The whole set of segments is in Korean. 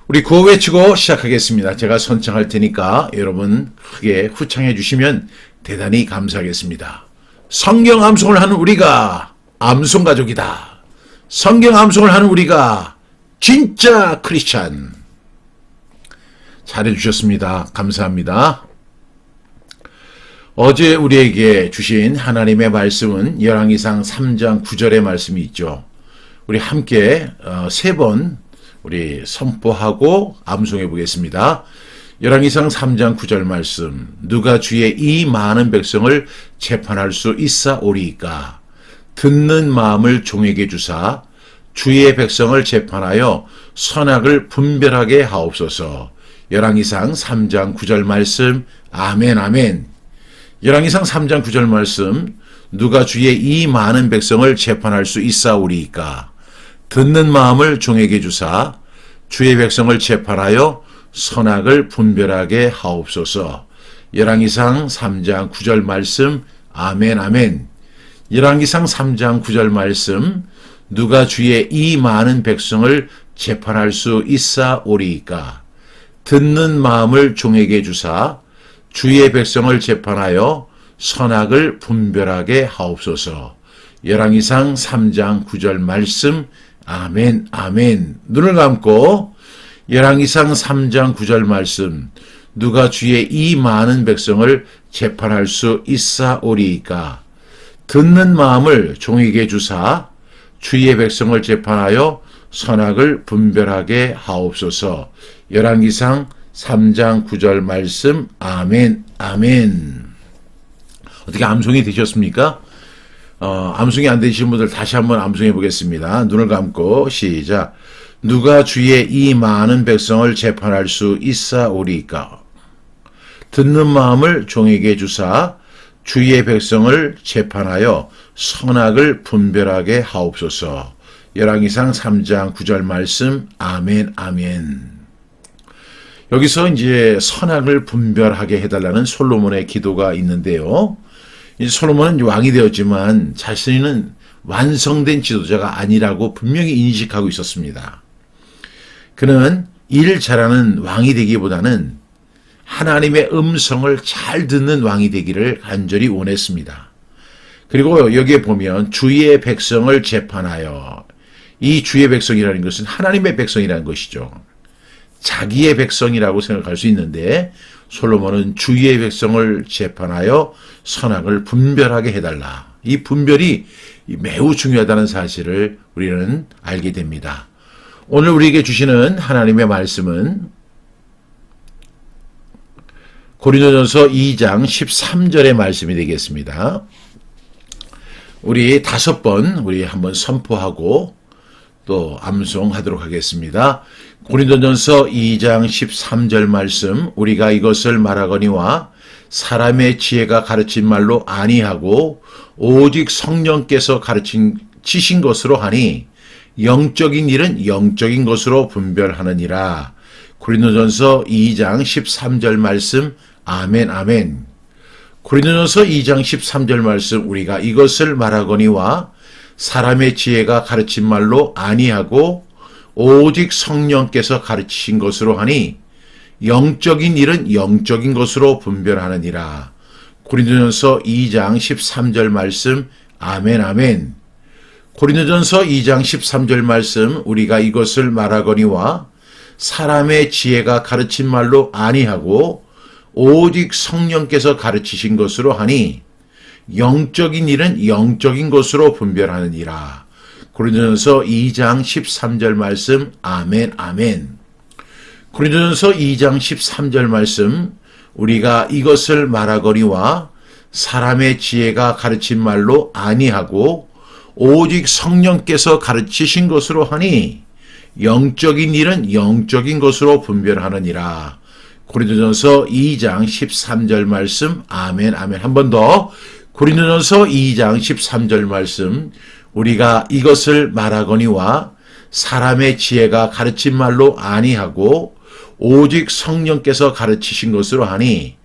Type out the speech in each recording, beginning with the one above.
우리 구호 외치고 시작하겠습니다. 제가 선창할 테니까 여러분 크게 후창해 주시면 대단히 감사하겠습니다. 성경 암송을 하는 우리가 암송 가족이다. 성경 암송을 하는 우리가 진짜 크리스찬. 잘해주셨습니다. 감사합니다. 어제 우리에게 주신 하나님의 말씀은 열왕기상 3장 9절의 말씀이 있죠. 우리 함께 세 번 우리 선포하고 암송해 보겠습니다. 열왕기상 3장 9절 말씀. 누가 주의 이 많은 백성을 재판할 수 있사오리이까. 듣는 마음을 종에게 주사 주의 백성을 재판하여 선악을 분별하게 하옵소서. 열왕기상 3장 9절 말씀. 아멘 아멘. 열왕기상 3장 9절 말씀. 누가 주의 이 많은 백성을 재판할 수 있사오리이까. 듣는 마음을 종에게 주사 주의 백성을 재판하여 선악을 분별하게 하옵소서. 열왕기상 3장 9절 말씀. 아멘 아멘. 열왕기상 3장 9절 말씀. 누가 주의 이 많은 백성을 재판할 수 있사오리이까. 듣는 마음을 종에게 주사 주의 백성을 재판하여 선악을 분별하게 하옵소서. 열왕기상 3장 9절 말씀. 아멘 아멘. 눈을 감고 열왕기상 3장 9절 말씀. 누가 주의 이 많은 백성을 재판할 수 있사오리이까. 듣는 마음을 종에게 주사 주의 백성을 재판하여 선악을 분별하게 하옵소서. 열왕기상 3장 9절 말씀. 아멘 아멘. 어떻게 암송이 되셨습니까? 암송이 안 되신 분들 다시 한번 암송해 보겠습니다. 눈을 감고 시작. 누가 주의 이 많은 백성을 재판할 수 있사오리이까. 듣는 마음을 종에게 주사 주의 백성을 재판하여 선악을 분별하게 하옵소서. 열왕기상 3장 9절 말씀. 아멘 아멘. 여기서 이제 선악을 분별하게 해달라는 솔로몬의 기도가 있는데요. 이 솔로몬은 왕이 되었지만 자신은 완성된 지도자가 아니라고 분명히 인식하고 있었습니다. 그는 일 잘하는 왕이 되기보다는 하나님의 음성을 잘 듣는 왕이 되기를 간절히 원했습니다. 그리고 여기에 보면 주의 백성을 재판하여, 이 주의 백성이라는 것은 하나님의 백성이라는 것이죠. 자기의 백성이라고 생각할 수 있는데 솔로몬은 주의 백성을 재판하여 선악을 분별하게 해달라. 이 분별이 매우 중요하다는 사실을 우리는 알게 됩니다. 오늘 우리에게 주시는 하나님의 말씀은 고린도전서 2장 13절의 말씀이 되겠습니다. 우리 5번 우리 한번 선포하고 또 암송하도록 하겠습니다. 고린도전서 2장 13절 말씀. 우리가 이것을 말하거니와 사람의 지혜가 가르친 말로 아니하고 오직 성령께서 가르치신 것으로 하니 영적인 일은 영적인 것으로 분별하느니라. 고린도전서 2장 13절 말씀. 아멘 아멘. 고린도전서 2장 13절 말씀. 우리가 이것을 말하거니와 사람의 지혜가 가르친 말로 아니하고 오직 성령께서 가르치신 것으로 하니 영적인 일은 영적인 것으로 분별하느니라. 고린도전서 2장 13절 말씀. 아멘 아멘. 고린도전서 2장 13절 말씀. 우리가 이것을 말하거니와 사람의 지혜가 가르친 말로 아니하고 오직 성령께서 가르치신 것으로 하니 영적인 일은 영적인 것으로 분별하느니라. 고린도전서 2장 13절 말씀. 아멘 아멘. 고린도전서 2장 13절 말씀. 우리가 이것을 말하거니와 사람의 지혜가 가르친 말로 아니하고 오직 성령께서 가르치신 것으로 하니 영적인 일은 영적인 것으로 분별하느니라. 고린도전서 2장 13절 말씀. 아멘 아멘. 한 번 더. 고린도전서 2장 13절 말씀. 우리가 이것을 말하거니와 사람의 지혜가 가르친 말로 아니하고 오직 성령께서 가르치신 것으로 하니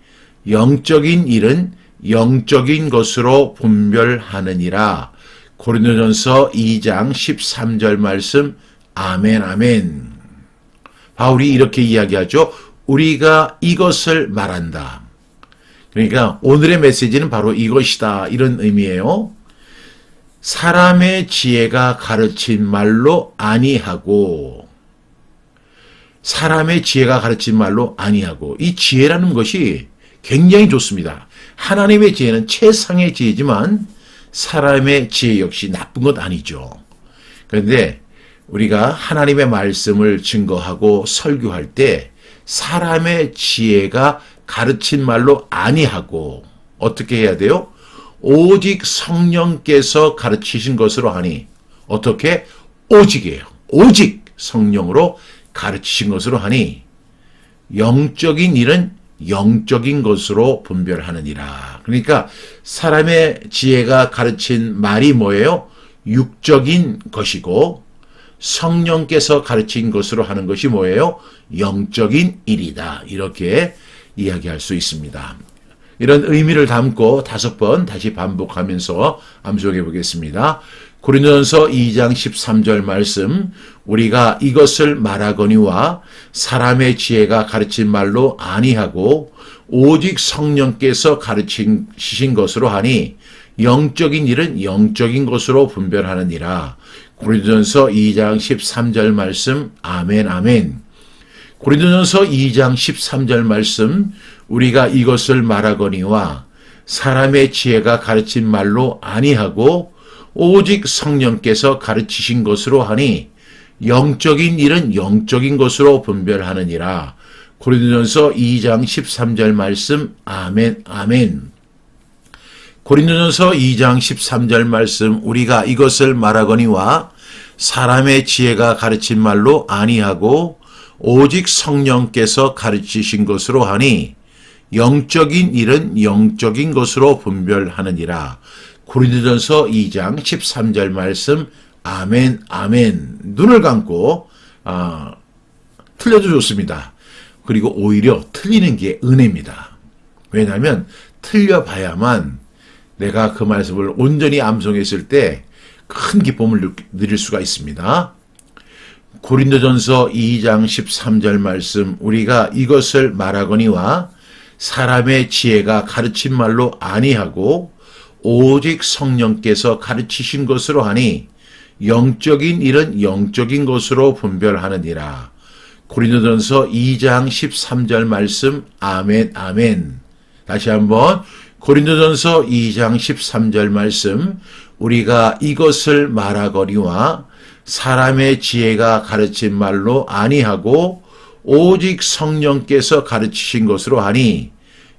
영적인 일은 영적인 것으로 분별하느니라. 고린도전서 2장 13절 말씀. 아멘 아멘. 바울이 이렇게 이야기하죠. 우리가 이것을 말한다. 그러니까 오늘의 메시지는 바로 이것이다. 이런 의미예요. 사람의 지혜가 가르친 말로 아니하고, 사람의 지혜가 가르친 말로 아니하고, 이 지혜라는 것이 굉장히 좋습니다. 하나님의 지혜는 최상의 지혜지만 사람의 지혜 역시 나쁜 것 아니죠. 그런데 우리가 하나님의 말씀을 증거하고 설교할 때 사람의 지혜가 가르친 말로 아니하고 어떻게 해야 돼요? 오직 성령께서 가르치신 것으로 하니, 어떻게? 오직이에요. 오직 성령으로 가르치신 것으로 하니 영적인 일은 영적인 것으로 분별하느니라. 그러니까 사람의 지혜가 가르친 말이 뭐예요? 육적인 것이고 성령께서 가르친 것으로 하는 것이 뭐예요? 영적인 일이다. 이렇게 이야기할 수 있습니다. 이런 의미를 담고 5번 다시 반복하면서 암송해 보겠습니다. 고린도전서 2장 13절 말씀, 우리가 이것을 말하거니와 사람의 지혜가 가르친 말로 아니하고 오직 성령께서 가르치신 것으로 하니 영적인 일은 영적인 것으로 분별하느니라. 고린도전서 2장 13절 말씀, 아멘 아멘. 고린도전서 2장 13절 말씀, 우리가 이것을 말하거니와 사람의 지혜가 가르친 말로 아니하고 오직 성령께서 가르치신 것으로 하니 영적인 일은 영적인 것으로 분별하느니라. 고린도전서 2장 13절 말씀, 아멘 아멘. 고린도전서 2장 13절 말씀, 우리가 이것을 말하거니와 사람의 지혜가 가르친 말로 아니하고 오직 성령께서 가르치신 것으로 하니 영적인 일은 영적인 것으로 분별하느니라. 고린도전서 2장 13절 말씀, 아멘 아멘. 눈을 감고 틀려도 좋습니다. 그리고 오히려 틀리는 게 은혜입니다. 왜냐하면 틀려봐야만 내가 그 말씀을 온전히 암송했을 때 큰 기쁨을 누릴 수가 있습니다. 고린도전서 2장 13절 말씀, 우리가 이것을 말하거니와 사람의 지혜가 가르친 말로 아니하고 오직 성령께서 가르치신 것으로 하니 영적인 일은 영적인 것으로 분별하느니라. 고린도전서 2장 13절 말씀, 아멘 아멘. 다시 한번 고린도전서 2장 13절 말씀, 우리가 이것을 말하거니와 사람의 지혜가 가르친 말로 아니하고 오직 성령께서 가르치신 것으로 하니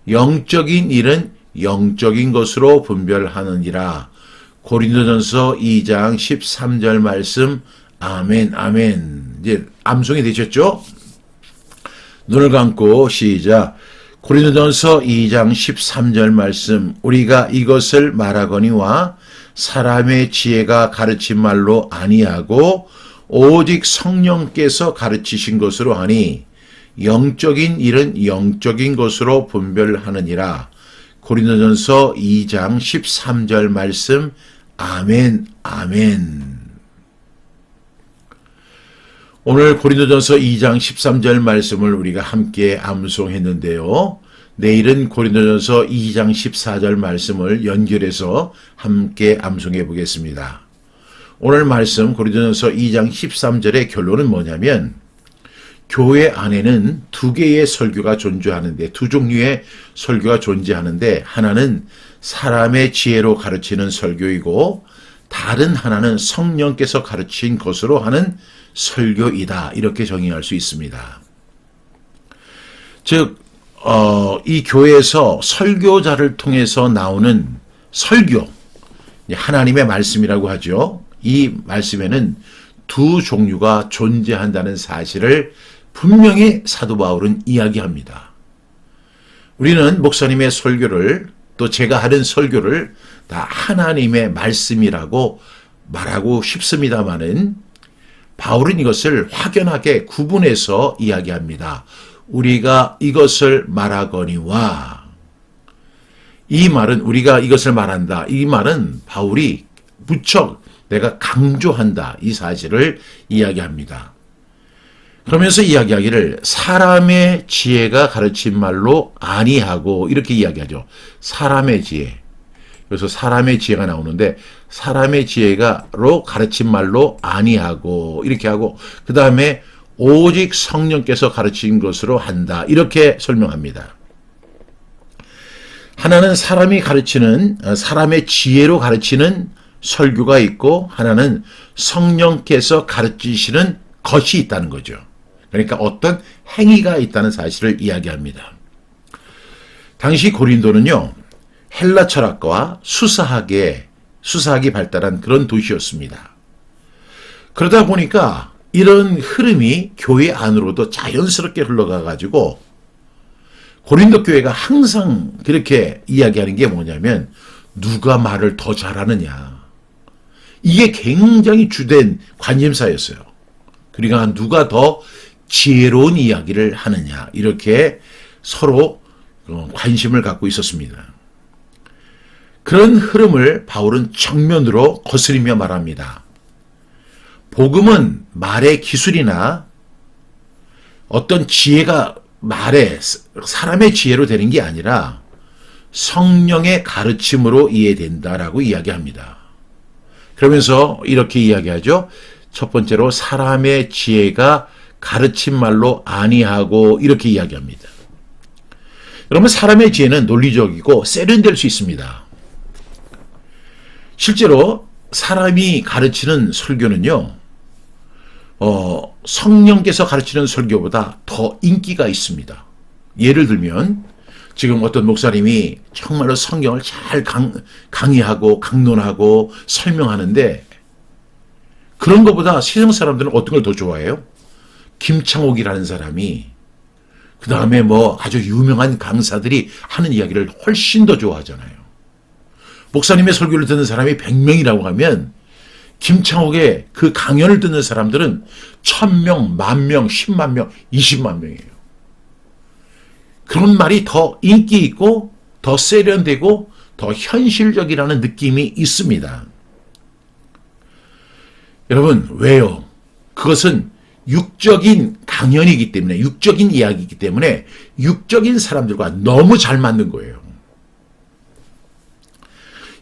영적인 일은 영적인 것으로 분별하느니라. 고린도전서 2장 13절 말씀, 아멘 아멘. 이제 암송이 되셨죠? 눈을 감고 시작. 고린도전서 2장 13절 말씀, 우리가 이것을 말하거니와 사람의 지혜가 가르친 말로 아니하고 오직 성령께서 가르치신 것으로 하니 영적인 일은 영적인 것으로 분별하느니라. 고린도전서 2장 13절 말씀, 아멘 아멘. 오늘 고린도전서 2장 13절 말씀을 우리가 함께 암송했는데요. 내일은 고린도전서 2장 14절 말씀을 연결해서 함께 암송해 보겠습니다. 오늘 말씀 고린도전서 2장 13절의 결론은 뭐냐면, 교회 안에는 두 개의 설교가 존재하는데, 두 종류의 설교가 존재하는데, 하나는 사람의 지혜로 가르치는 설교이고 다른 하나는 성령께서 가르친 것으로 하는 설교이다. 이렇게 정의할 수 있습니다. 즉 이 교회에서 설교자를 통해서 나오는 설교, 하나님의 말씀이라고 하죠. 이 말씀에는 두 종류가 존재한다는 사실을 분명히 사도 바울은 이야기합니다. 우리는 목사님의 설교를, 또 제가 하는 설교를 다 하나님의 말씀이라고 말하고 싶습니다마는 바울은 이것을 확연하게 구분해서 이야기합니다. 우리가 이것을 말하거니와, 이 말은 우리가 이것을 말한다. 이 말은 바울이 무척 내가 강조한다. 이 사실을 이야기합니다. 그러면서 이야기하기를 사람의 지혜가 가르친 말로 아니하고 이렇게 이야기하죠. 사람의 지혜. 그래서 사람의 지혜가 나오는데 사람의 지혜가로 가르친 말로 아니하고 이렇게 하고 그 다음에 오직 성령께서 가르친 것으로 한다. 이렇게 설명합니다. 하나는 사람이 가르치는 사람의 지혜로 가르치는 설교가 있고 하나는 성령께서 가르치시는 것이 있다는 거죠. 그러니까 어떤 행위가 있다는 사실을 이야기합니다. 당시 고린도는요. 헬라 철학과 수사학이 발달한 그런 도시였습니다. 그러다 보니까 이런 흐름이 교회 안으로도 자연스럽게 흘러가가지고 고린도 교회가 항상 그렇게 이야기하는 게 뭐냐면 누가 말을 더 잘하느냐. 이게 굉장히 주된 관심사였어요. 그러니까 누가 더 지혜로운 이야기를 하느냐. 이렇게 서로 관심을 갖고 있었습니다. 그런 흐름을 바울은 정면으로 거스리며 말합니다. 복음은 말의 기술이나 어떤 지혜가 사람의 지혜로 되는 게 아니라 성령의 가르침으로 이해된다라고 이야기합니다. 그러면서 이렇게 이야기하죠. 첫 번째로 사람의 지혜가 가르친 말로 아니하고 이렇게 이야기합니다. 여러분 사람의 지혜는 논리적이고 세련될 수 있습니다. 실제로 사람이 가르치는 설교는요. 성령께서 가르치는 설교보다 더 인기가 있습니다. 예를 들면 지금 어떤 목사님이 정말로 성경을 잘 강의하고 강론하고 설명하는데 그런 것보다 세상 사람들은 어떤 걸 더 좋아해요? 김창옥이라는 사람이 그 다음에 아주 유명한 강사들이 하는 이야기를 훨씬 더 좋아하잖아요. 목사님의 설교를 듣는 사람이 100명이라고 하면 김창옥의 그 강연을 듣는 사람들은 1000명, 10,000명, 10만 명, 20만 명이에요. 그런 말이 더 인기 있고 더 세련되고 더 현실적이라는 느낌이 있습니다. 여러분 왜요? 그것은 육적인 강연이기 때문에 육적인 이야기이기 때문에 육적인 사람들과 너무 잘 맞는 거예요.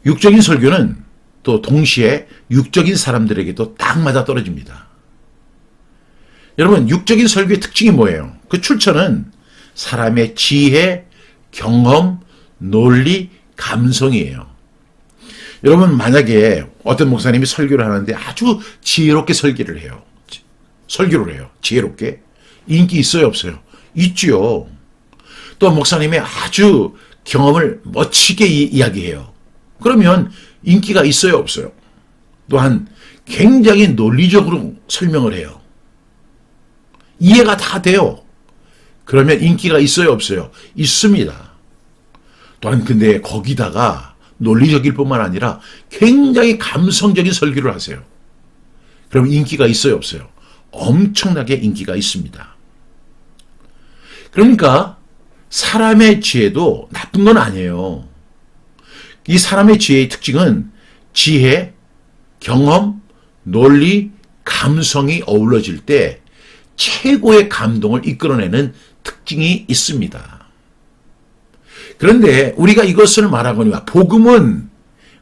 육적인 설교는 또 동시에 육적인 사람들에게도 딱 맞아 떨어집니다. 여러분 육적인 설교의 특징이 뭐예요? 그 출처는 사람의 지혜, 경험, 논리, 감성이에요. 여러분 만약에 어떤 목사님이 설교를 하는데 아주 지혜롭게 설교를 해요. 지혜롭게. 인기 있어요 없어요? 있지요. 또 목사님이 아주 경험을 멋지게 이야기해요. 그러면 인기가 있어요 없어요? 또한 굉장히 논리적으로 설명을 해요. 이해가 다 돼요. 그러면 인기가 있어요 없어요? 있습니다. 또한 근데 거기다가 논리적일 뿐만 아니라 굉장히 감성적인 설교를 하세요. 그럼 인기가 있어요 없어요? 엄청나게 인기가 있습니다. 그러니까 사람의 지혜도 나쁜 건 아니에요. 이 사람의 지혜의 특징은 지혜, 경험, 논리, 감성이 어우러질 때 최고의 감동을 이끌어내는 특징이 있습니다. 그런데 우리가 이것을 말하거니와 복음은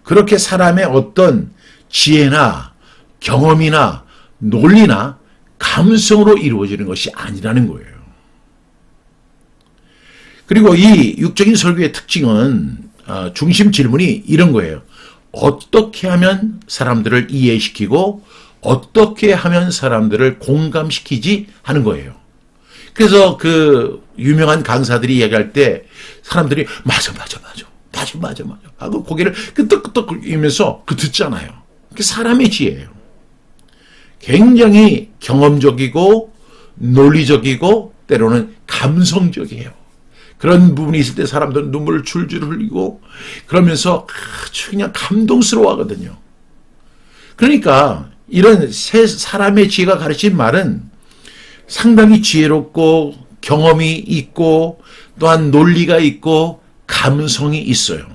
그렇게 사람의 어떤 지혜나 경험이나 논리나 감성으로 이루어지는 것이 아니라는 거예요. 그리고 이 육적인 설교의 특징은 중심 질문이 이런 거예요. 어떻게 하면 사람들을 이해시키고 어떻게 하면 사람들을 공감시키지 하는 거예요. 그래서 그 유명한 강사들이 이야기할 때 사람들이 맞아 하고 고개를 끄덕끄덕 이면서 듣잖아요. 그게 사람의 지혜예요. 굉장히 경험적이고 논리적이고 때로는 감성적이에요. 그런 부분이 있을 때 사람들은 눈물을 줄줄 흘리고 그러면서 아주 그냥 감동스러워하거든요. 그러니까 이런 사람의 지혜가 가르친 말은 상당히 지혜롭고 경험이 있고 또한 논리가 있고 감성이 있어요.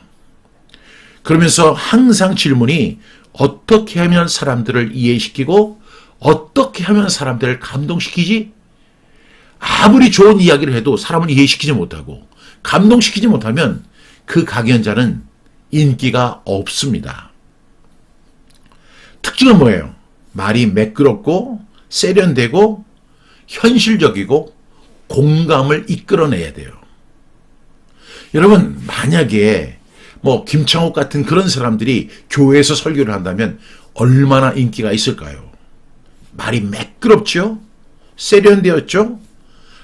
그러면서 항상 질문이 어떻게 하면 사람들을 이해시키고 어떻게 하면 사람들을 감동시키지? 아무리 좋은 이야기를 해도 사람을 이해시키지 못하고 감동시키지 못하면 그 강연자는 인기가 없습니다. 특징은 뭐예요? 말이 매끄럽고 세련되고 현실적이고 공감을 이끌어내야 돼요. 여러분, 만약에 김창옥 같은 그런 사람들이 교회에서 설교를 한다면 얼마나 인기가 있을까요? 말이 매끄럽죠? 세련되었죠?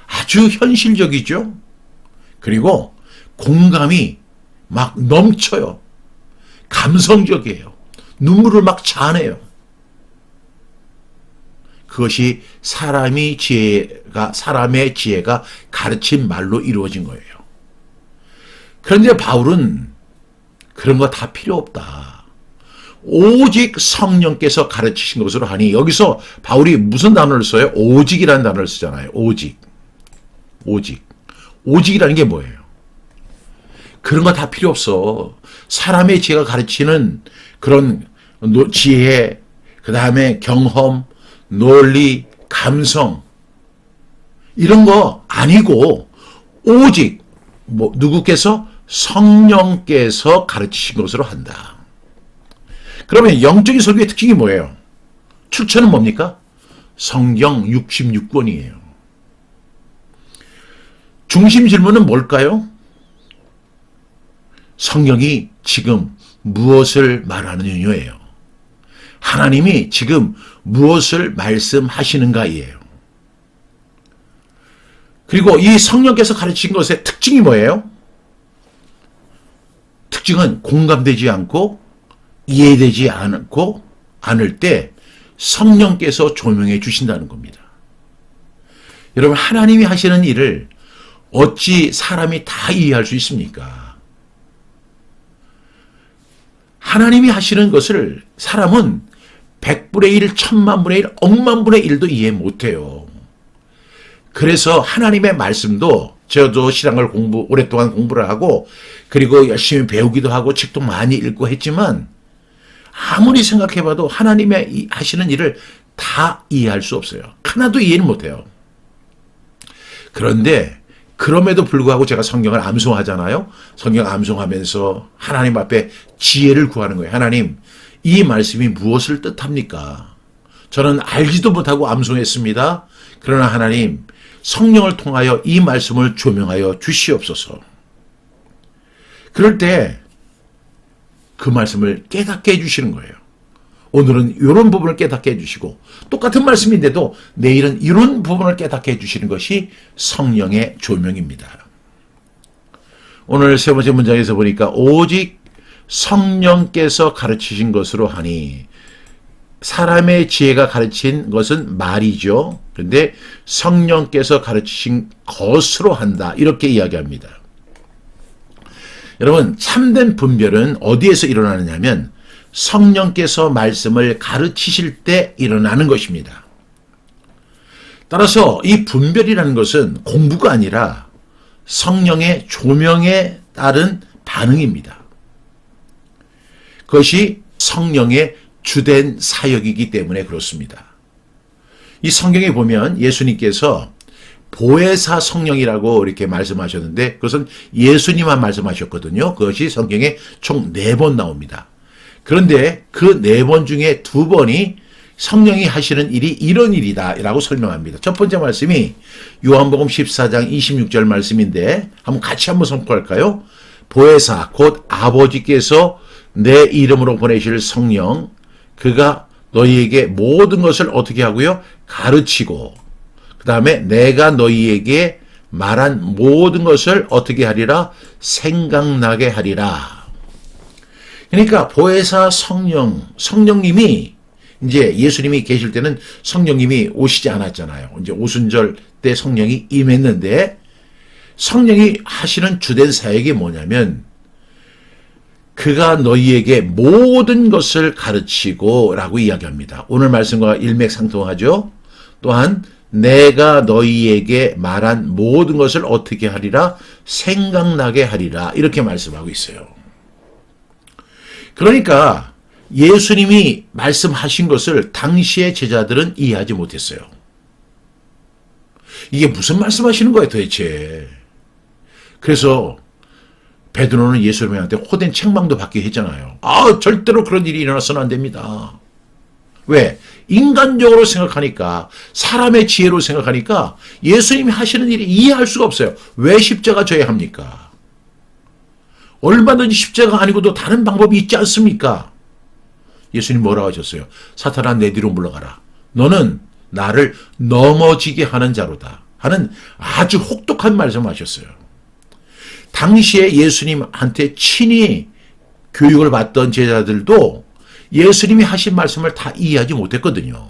아주 현실적이죠? 그리고 공감이 막 넘쳐요. 감성적이에요. 눈물을 막 자아내요. 그것이 사람의 지혜가 가르친 말로 이루어진 거예요. 그런데 바울은 그런 거 다 필요 없다. 오직 성령께서 가르치신 것으로 하니, 여기서 바울이 무슨 단어를 써요? 오직이라는 단어를 쓰잖아요. 오직이라는 게 뭐예요? 그런 거 다 필요 없어. 사람의 지혜가 가르치는 그런 지혜, 그 다음에 경험, 논리, 감성, 이런 거 아니고 오직 누구께서? 성령께서 가르치신 것으로 한다. 그러면 영적인 설교의 특징이 뭐예요? 출처는 뭡니까? 성경 66권이에요. 중심 질문은 뭘까요? 성경이 지금 무엇을 말하느냐예요. 하나님이 지금 무엇을 말씀하시는가예요. 그리고 이 성령께서 가르친 것의 특징이 뭐예요? 특징은 공감되지 않고 이해되지 않을 때 성령께서 조명해 주신다는 겁니다. 여러분, 하나님이 하시는 일을 어찌 사람이 다 이해할 수 있습니까? 하나님이 하시는 것을 사람은 100분의 1, 1000만분의 1, 억만분의 1도 이해 못해요. 그래서 하나님의 말씀도, 저도 신앙을 오랫동안 공부를 하고 그리고 열심히 배우기도 하고 책도 많이 읽고 했지만 아무리 생각해봐도 하나님의 하시는 일을 다 이해할 수 없어요. 하나도 이해를 못해요. 그런데 그럼에도 불구하고 제가 성경을 암송하잖아요. 성경 암송하면서 하나님 앞에 지혜를 구하는 거예요. 하나님, 이 말씀이 무엇을 뜻합니까? 저는 알지도 못하고 암송했습니다. 그러나 하나님, 성령을 통하여 이 말씀을 조명하여 주시옵소서. 그럴 때 그 말씀을 깨닫게 해주시는 거예요. 오늘은 이런 부분을 깨닫게 해주시고, 똑같은 말씀인데도 내일은 이런 부분을 깨닫게 해주시는 것이 성령의 조명입니다. 오늘 세 번째 문장에서 보니까 오직 성령께서 가르치신 것으로 하니, 사람의 지혜가 가르친 것은 말이죠. 그런데 성령께서 가르치신 것으로 한다, 이렇게 이야기합니다. 여러분, 참된 분별은 어디에서 일어나느냐면 성령께서 말씀을 가르치실 때 일어나는 것입니다. 따라서 이 분별이라는 것은 공부가 아니라 성령의 조명에 따른 반응입니다. 그것이 성령의 주된 사역이기 때문에 그렇습니다. 이 성경에 보면 예수님께서 보혜사 성령이라고 이렇게 말씀하셨는데 그것은 예수님만 말씀하셨거든요. 그것이 성경에 총 4번 나옵니다. 그런데 그 4번 중에 2번이 성령이 하시는 일이 이런 일이다 라고 설명합니다. 첫 번째 말씀이 요한복음 14장 26절 말씀인데 같이 한번 선포할까요? 보혜사 곧 아버지께서 내 이름으로 보내실 성령, 그가 너희에게 모든 것을 어떻게 하고요? 가르치고, 그 다음에 내가 너희에게 말한 모든 것을 어떻게 하리라? 생각나게 하리라. 그러니까 보혜사 성령님이 이제 예수님이 계실 때는 성령님이 오시지 않았잖아요. 이제 오순절 때 성령이 임했는데 성령이 하시는 주된 사역이 뭐냐면 그가 너희에게 모든 것을 가르치고 라고 이야기합니다. 오늘 말씀과 일맥상통하죠. 또한 내가 너희에게 말한 모든 것을 어떻게 하리라? 생각나게 하리라. 이렇게 말씀하고 있어요. 그러니까 예수님이 말씀하신 것을 당시의 제자들은 이해하지 못했어요. 이게 무슨 말씀하시는 거예요 도대체. 그래서 베드로는 예수님한테 호된 책망도 받게 했잖아요. 절대로 그런 일이 일어나서는 안 됩니다. 왜? 인간적으로 생각하니까, 사람의 지혜로 생각하니까 예수님이 하시는 일이 이해할 수가 없어요. 왜 십자가 져야 합니까? 얼마든지 십자가 아니고도 다른 방법이 있지 않습니까? 예수님 뭐라고 하셨어요? 사탄아 내 뒤로 물러가라. 너는 나를 넘어지게 하는 자로다. 하는 아주 혹독한 말씀하셨어요. 당시에 예수님한테 친히 교육을 받던 제자들도 예수님이 하신 말씀을 다 이해하지 못했거든요.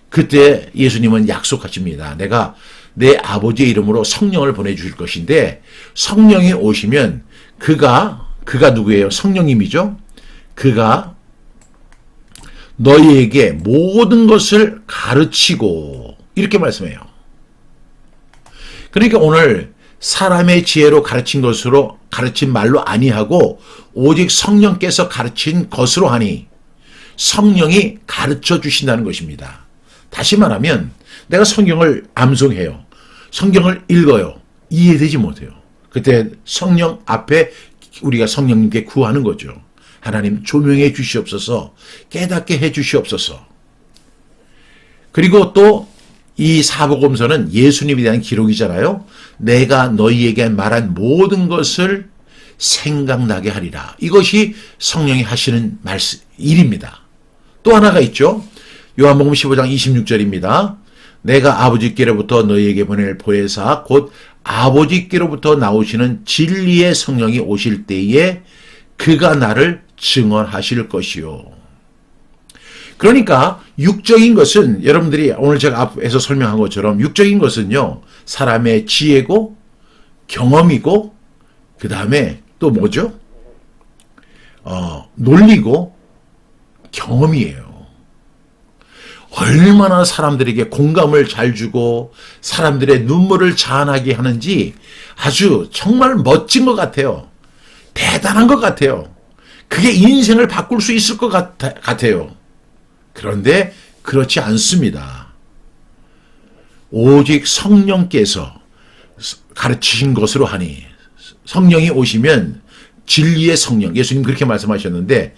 그때 예수님은 약속하십니다. 내가 내 아버지의 이름으로 성령을 보내주실 것인데 성령이 오시면 그가 누구예요? 성령님이죠. 그가 너희에게 모든 것을 가르치고 이렇게 말씀해요. 그러니까 오늘 사람의 지혜로 가르친 말로 아니하고 오직 성령께서 가르친 것으로 하니 성령이 가르쳐 주신다는 것입니다. 다시 말하면 내가 성경을 암송해요. 성경을 읽어요. 이해되지 못해요. 그때 성령 앞에 우리가 성령님께 구하는 거죠. 하나님 조명해 주시옵소서, 깨닫게 해 주시옵소서. 그리고 또 이 사복음서는 예수님에 대한 기록이잖아요. 내가 너희에게 말한 모든 것을 생각나게 하리라. 이것이 성령이 하시는 일입니다. 또 하나가 있죠. 요한복음 15장 26절입니다. 내가 아버지께로부터 너희에게 보낼 보혜사 곧 아버지께로부터 나오시는 진리의 성령이 오실 때에 그가 나를 증언하실 것이요. 그러니까 육적인 것은 여러분들이 오늘 제가 앞에서 설명한 것처럼 육적인 것은요. 사람의 지혜고 경험이고 그 다음에 또 뭐죠? 논리고 경험이에요. 얼마나 사람들에게 공감을 잘 주고 사람들의 눈물을 자아나게 하는지 아주 정말 멋진 것 같아요. 대단한 것 같아요. 그게 인생을 바꿀 수 있을 것 같아요. 그런데 그렇지 않습니다. 오직 성령께서 가르치신 것으로 하니 성령이 오시면 진리의 성령, 예수님 그렇게 말씀하셨는데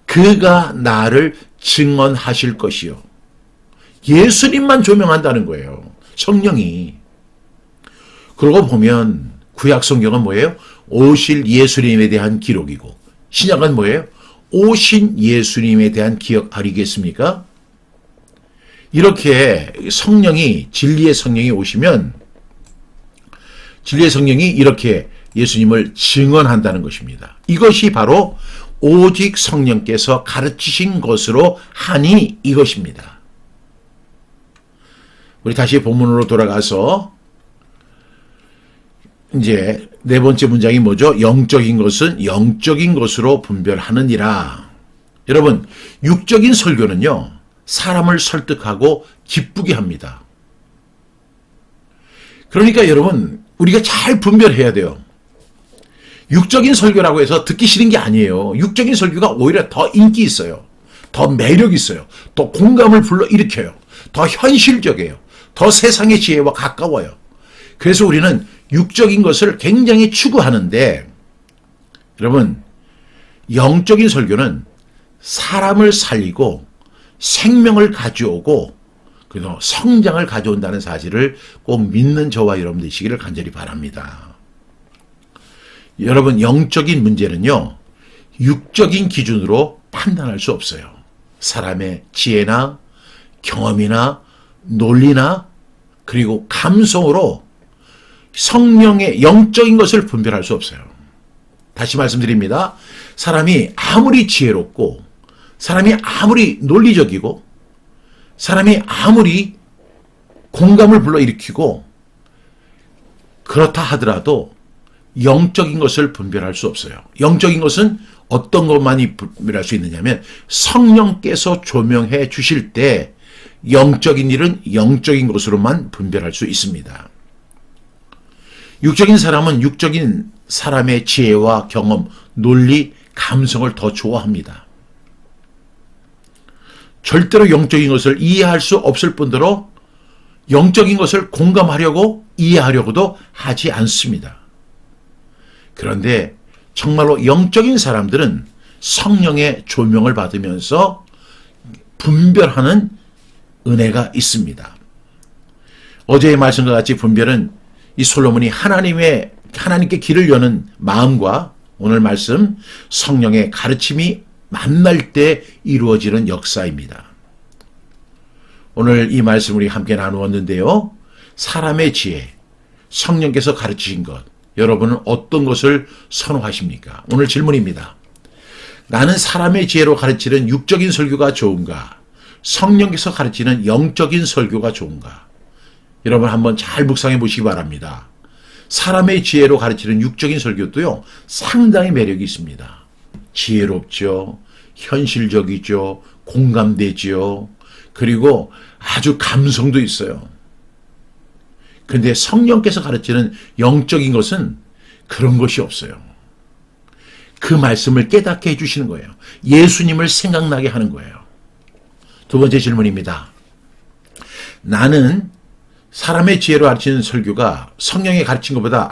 그가 나를 증언하실 것이요. 예수님만 조명한다는 거예요. 성령이. 그러고 보면 구약 성경은 뭐예요? 오실 예수님에 대한 기록이고 신약은 뭐예요? 오신 예수님에 대한 기억 아니겠습니까? 이렇게 성령이 진리의 성령이 오시면 진리의 성령이 이렇게 예수님을 증언한다는 것입니다. 이것이 바로 오직 성령께서 가르치신 것으로 하니 이것입니다. 우리 다시 본문으로 돌아가서 이제 네 번째 문장이 뭐죠? 영적인 것은 영적인 것으로 분별하느니라. 여러분, 육적인 설교는요, 사람을 설득하고 기쁘게 합니다. 그러니까 여러분, 우리가 잘 분별해야 돼요. 육적인 설교라고 해서 듣기 싫은 게 아니에요. 육적인 설교가 오히려 더 인기 있어요. 더 매력 있어요. 더 공감을 불러일으켜요. 더 현실적이에요. 더 세상의 지혜와 가까워요. 그래서 우리는 육적인 것을 굉장히 추구하는데 여러분 영적인 설교는 사람을 살리고 생명을 가져오고 그리고 성장을 가져온다는 사실을 꼭 믿는 저와 여러분 되시기를 간절히 바랍니다. 여러분 영적인 문제는요. 육적인 기준으로 판단할 수 없어요. 사람의 지혜나 경험이나 논리나 그리고 감성으로 성령의 영적인 것을 분별할 수 없어요. 다시 말씀드립니다. 사람이 아무리 지혜롭고 사람이 아무리 논리적이고 사람이 아무리 공감을 불러일으키고 그렇다 하더라도 영적인 것을 분별할 수 없어요. 영적인 것은 어떤 것만이 분별할 수 있느냐면 성령께서 조명해 주실 때 영적인 일은 영적인 것으로만 분별할 수 있습니다. 육적인 사람은 육적인 사람의 지혜와 경험, 논리, 감성을 더 좋아합니다. 절대로 영적인 것을 이해할 수 없을 뿐더러 영적인 것을 공감하려고 이해하려고도 하지 않습니다. 그런데 정말로 영적인 사람들은 성령의 조명을 받으면서 분별하는 은혜가 있습니다. 어제의 말씀과 같이 분별은 이 솔로몬이 하나님께 길을 여는 마음과 오늘 말씀 성령의 가르침이 만날 때 이루어지는 역사입니다. 오늘 이 말씀 우리 함께 나누었는데요. 사람의 지혜, 성령께서 가르치신 것, 여러분은 어떤 것을 선호하십니까? 오늘 질문입니다. 나는 사람의 지혜로 가르치는 육적인 설교가 좋은가? 성령께서 가르치는 영적인 설교가 좋은가? 여러분 한번 잘 묵상해 보시기 바랍니다. 사람의 지혜로 가르치는 육적인 설교도요, 상당히 매력이 있습니다. 지혜롭죠, 현실적이죠, 공감되죠, 그리고 아주 감성도 있어요. 근데 성령께서 가르치는 영적인 것은 그런 것이 없어요. 그 말씀을 깨닫게 해주시는 거예요. 예수님을 생각나게 하는 거예요. 두 번째 질문입니다. 나는 사람의 지혜로 가르치는 설교가 성령이 가르친 것보다,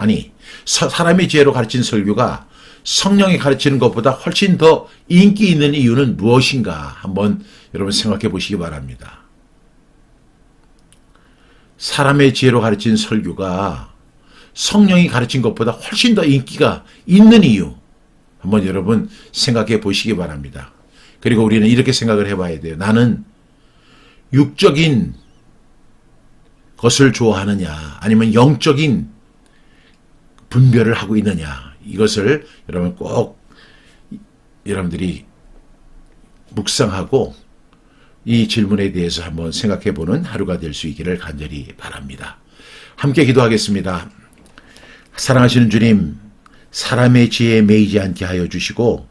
사람의 지혜로 가르치는 설교가 성령이 가르치는 것보다 훨씬 더 인기 있는 이유는 무엇인가? 한번 여러분 생각해 보시기 바랍니다. 사람의 지혜로 가르친 설교가 성령이 가르친 것보다 훨씬 더 인기가 있는 이유, 한번 여러분 생각해 보시기 바랍니다. 그리고 우리는 이렇게 생각을 해봐야 돼요. 나는 육적인 것을 좋아하느냐, 아니면 영적인 분별을 하고 있느냐, 이것을 여러분 꼭 여러분들이 묵상하고 이 질문에 대해서 한번 생각해 보는 하루가 될 수 있기를 간절히 바랍니다. 함께 기도하겠습니다. 사랑하시는 주님, 사람의 지혜에 매이지 않게 하여 주시고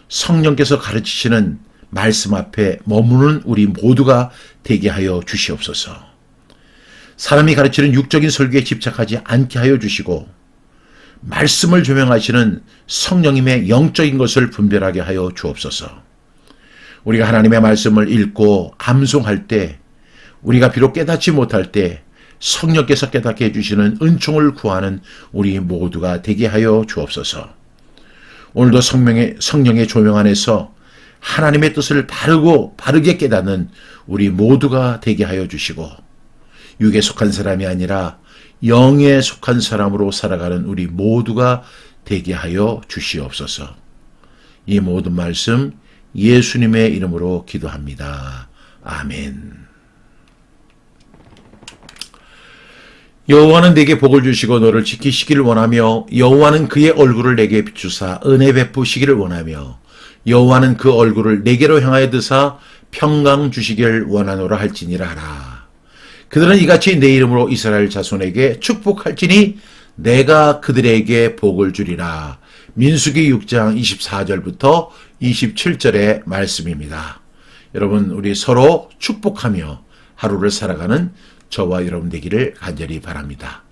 성령께서 가르치시는 말씀 앞에 머무는 우리 모두가 되게 하여 주시옵소서. 사람이 가르치는 육적인 설교에 집착하지 않게 하여 주시고 말씀을 조명하시는 성령님의 영적인 것을 분별하게 하여 주옵소서. 우리가 하나님의 말씀을 읽고 암송할 때, 우리가 비록 깨닫지 못할 때 성령께서 깨닫게 해주시는 은총을 구하는 우리 모두가 되게 하여 주옵소서. 오늘도 성령의 조명 안에서 하나님의 뜻을 바르게 깨닫는 우리 모두가 되게 하여 주시고, 육에 속한 사람이 아니라 영에 속한 사람으로 살아가는 우리 모두가 되게 하여 주시옵소서. 이 모든 말씀 예수님의 이름으로 기도합니다. 아멘. 여호와는 내게 복을 주시고 너를 지키시기를 원하며, 여호와는 그의 얼굴을 내게 비추사 은혜 베푸시기를 원하며, 여호와는 그 얼굴을 내게로 향하여 드사 평강 주시기를 원하노라 할지니라 하라. 그들은 이같이 내 이름으로 이스라엘 자손에게 축복할지니 내가 그들에게 복을 주리라. 민수기 6장 24절부터 27절의 말씀입니다. 여러분, 우리 서로 축복하며 하루를 살아가는 저와 여러분 되기를 간절히 바랍니다.